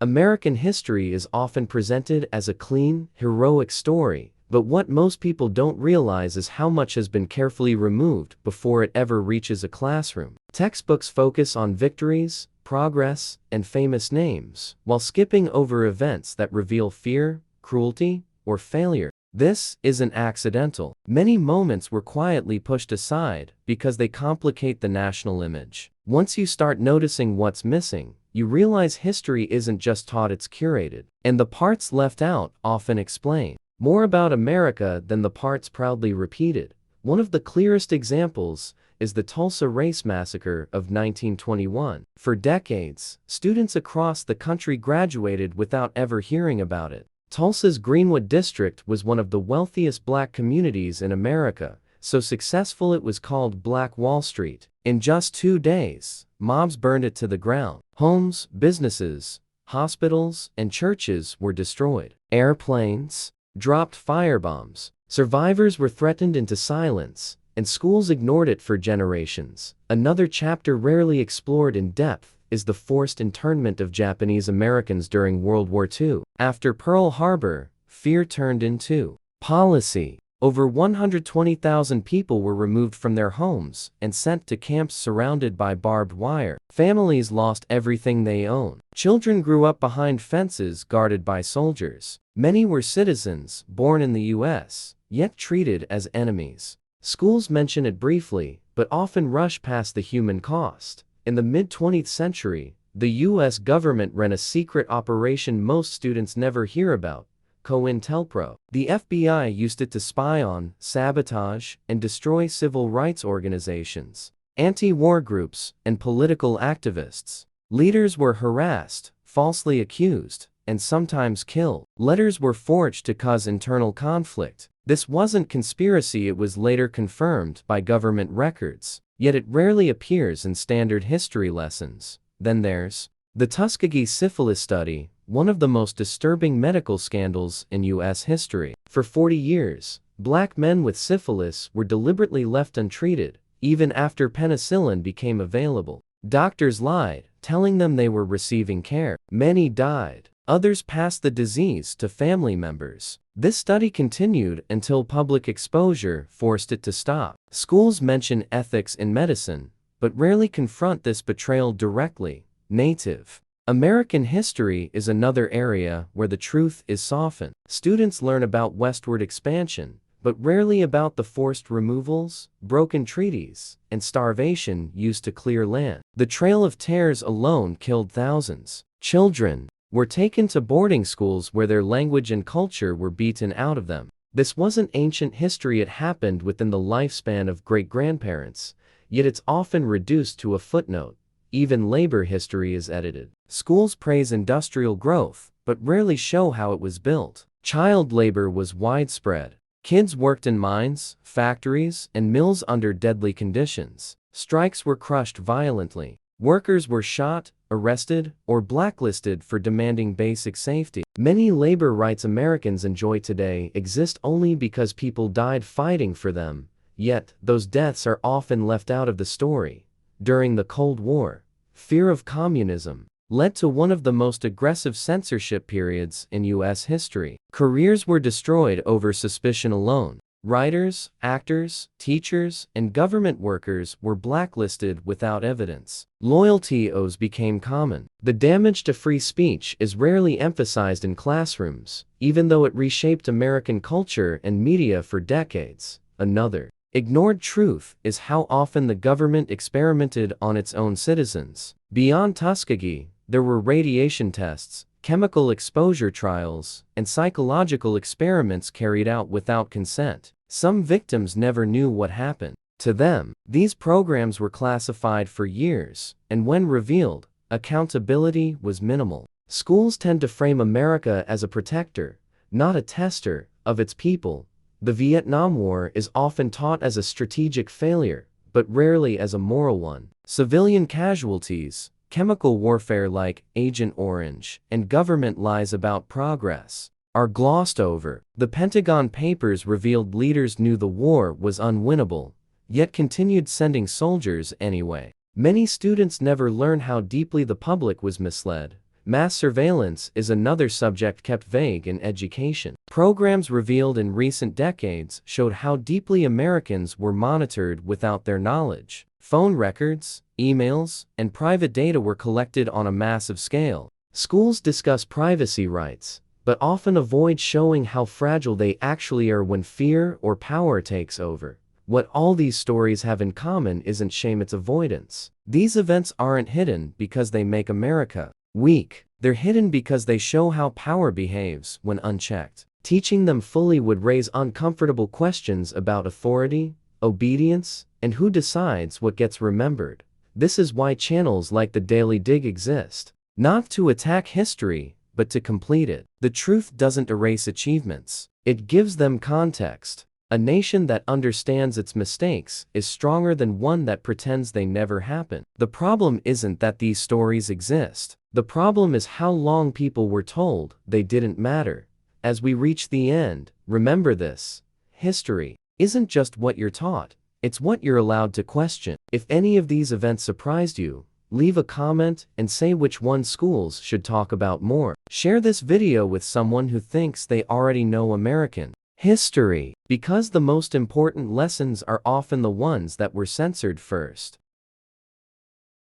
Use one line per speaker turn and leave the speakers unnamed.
American history is often presented as a clean, heroic story, but what most people don't realize is how much has been carefully removed before it ever reaches a classroom. Textbooks focus on victories, progress, and famous names, while skipping over events that reveal fear, cruelty, or failure. This isn't accidental. Many moments were quietly pushed aside because they complicate the national image. Once you start noticing what's missing, you realize history isn't just taught, it's curated, and the parts left out often explain more about America than the parts proudly repeated. One of the clearest examples is the Tulsa Race Massacre of 1921. For decades, students across the country graduated without ever hearing about it. Tulsa's Greenwood district was one of the wealthiest black communities in America, so successful it was called Black Wall Street. In just 2 days, mobs burned it to the ground. Homes, businesses, hospitals, and churches were destroyed. Airplanes dropped firebombs. Survivors were threatened into silence, and schools ignored it for generations. Another chapter rarely explored in depth is the forced internment of Japanese Americans during World War II. After Pearl Harbor, fear turned into policy. Over 120,000 people were removed from their homes and sent to camps surrounded by barbed wire. Families lost everything they owned. Children grew up behind fences guarded by soldiers. Many were citizens born in the U.S., yet treated as enemies. Schools mention it briefly, but often rush past the human cost. In the mid-20th century, the U.S. government ran a secret operation most students never hear about, COINTELPRO. The FBI used it to spy on, sabotage, and destroy civil rights organizations, anti-war groups, and political activists. Leaders were harassed, falsely accused, and sometimes killed. Letters were forged to cause internal conflict. This wasn't conspiracy, it was later confirmed by government records, yet it rarely appears in standard history lessons. Then there's the Tuskegee syphilis study, one of the most disturbing medical scandals in U.S. history. For 40 years, black men with syphilis were deliberately left untreated, even after penicillin became available. Doctors lied, telling them they were receiving care. Many died. Others passed the disease to family members. This study continued until public exposure forced it to stop. Schools mention ethics in medicine, but rarely confront this betrayal directly. Native American history is another area where the truth is softened. Students learn about westward expansion, but rarely about the forced removals, broken treaties, and starvation used to clear land. The Trail of Tears alone killed thousands. Children were taken to boarding schools where their language and culture were beaten out of them. This wasn't ancient history, it happened within the lifespan of great-grandparents, yet it's often reduced to a footnote. Even labor history is edited. Schools praise industrial growth, but rarely show how it was built. Child labor was widespread. Kids worked in mines, factories, and mills under deadly conditions. Strikes were crushed violently. Workers were shot, arrested, or blacklisted for demanding basic safety. Many labor rights Americans enjoy today exist only because people died fighting for them, yet those deaths are often left out of the story. During the Cold War, fear of communism led to one of the most aggressive censorship periods in U.S. history. Careers were destroyed over suspicion alone. Writers, actors, teachers, and government workers were blacklisted without evidence. Loyalty oaths became common. The damage to free speech is rarely emphasized in classrooms, even though it reshaped American culture and media for decades. Another ignored truth is how often the government experimented on its own citizens. Beyond Tuskegee, there were radiation tests, chemical exposure trials, and psychological experiments carried out without consent. Some victims never knew what happened to them. These programs were classified for years, and when revealed, accountability was minimal. Schools tend to frame America as a protector, not a tester, of its people. The Vietnam War is often taught as a strategic failure, but rarely as a moral one. Civilian casualties, chemical warfare like Agent Orange, and government lies about progress are glossed over. The Pentagon Papers revealed leaders knew the war was unwinnable, yet continued sending soldiers anyway. Many students never learn how deeply the public was misled, Mass surveillance is another subject kept vague in education. Programs revealed in recent decades showed how deeply Americans were monitored without their knowledge. Phone records, emails, and private data were collected on a massive scale. Schools discuss privacy rights, but often avoid showing how fragile they actually are when fear or power takes over. What all these stories have in common isn't shame, it's avoidance. These events aren't hidden because they make America weak. They're hidden because they show how power behaves when unchecked. Teaching them fully would raise uncomfortable questions about authority, obedience, and who decides what gets remembered. This is why channels like the Daily Dig exist. Not to attack history, but to complete it. The truth doesn't erase achievements. It gives them context. A nation that understands its mistakes is stronger than one that pretends they never happened. The problem isn't that these stories exist. The problem is how long people were told they didn't matter. As we reach the end, remember this: history isn't just what you're taught, it's what you're allowed to question. If any of these events surprised you, leave a comment and say which one schools should talk about more. Share this video with someone who thinks they already know American history, because the most important lessons are often the ones that were censored first.